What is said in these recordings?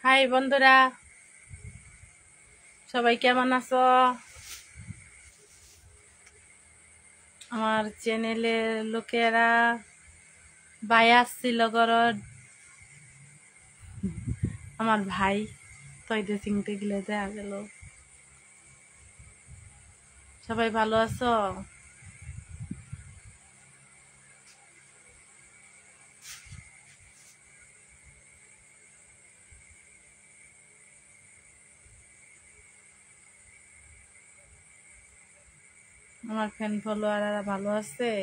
High বন্ধুরা, সবাই কেমন আছো? আমার চ্যানেলের লোকেরা ভাই আসছিল ঘরত, আমার ভাই তৈরি চিংতে গেলে দেখা গেল। সবাই ভালো আছো? আমার ফ্যান ফলোয়াররা ভালো আছে?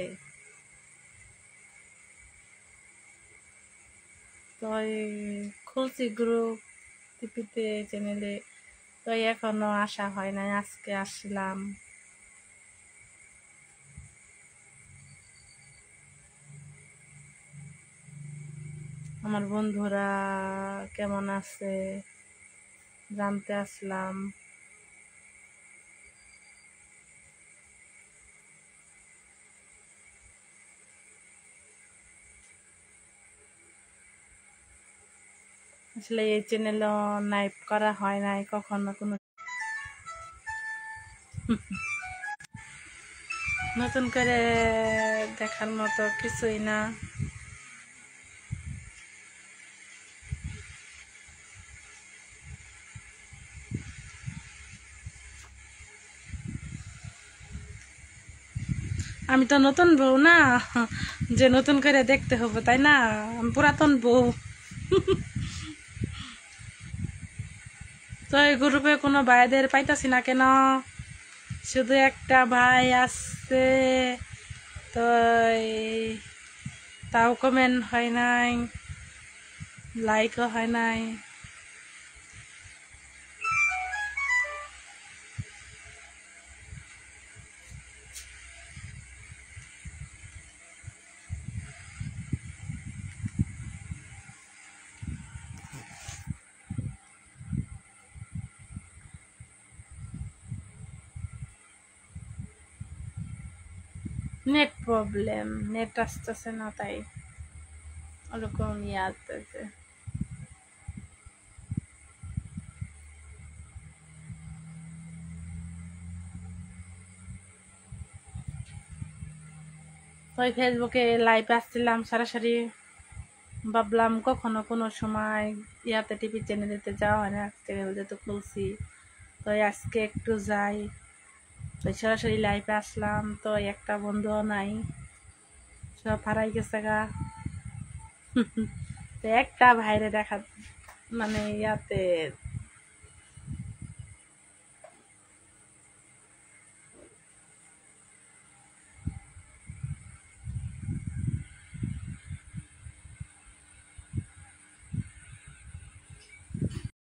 তো খুলছি গ্রুপ টিপিতে চ্যানেলে, তো এখনো আসা হয় নাই, আজকে আসলাম। আমার বন্ধুরা কেমন আছে জানতে আসলাম। আসলে এই চ্যানেল লাইভ করা হয় নাই কখনো, কোনো নতুন করে দেখার মতো কিছুই না। আমি তো নতুন বউ না যে নতুন করে দেখতে হবে, তাই না? আমি পুরাতন বউ। তো এই গ্রুপে কোনো ভাইদের পাইতাছি না কেন? শুধু একটা ভাই আসছে, তো তাও কমেন্ট হয় নাই, লাইকও হয় নাই। নেট প্রবলেম, নেট আসতেছে না, তাই ওরকম আসতেছে। তো ফেসবুকে লাইভ আসছিলাম সরাসরি, ভাবলাম কখনো কোনো সময় ইয়াতে টিভি চ্যানেলেতে যাওয়া হয় না, চ্যানেল যেহেতু খুলছি, তো আজকে একটু যাই। তো সরাসরি লাইভে আসলাম, তো একটা বন্ধুও নাই, সব হারাই গেছে গা। তো একটা ভাইরে দেখা মানে ইয়াতে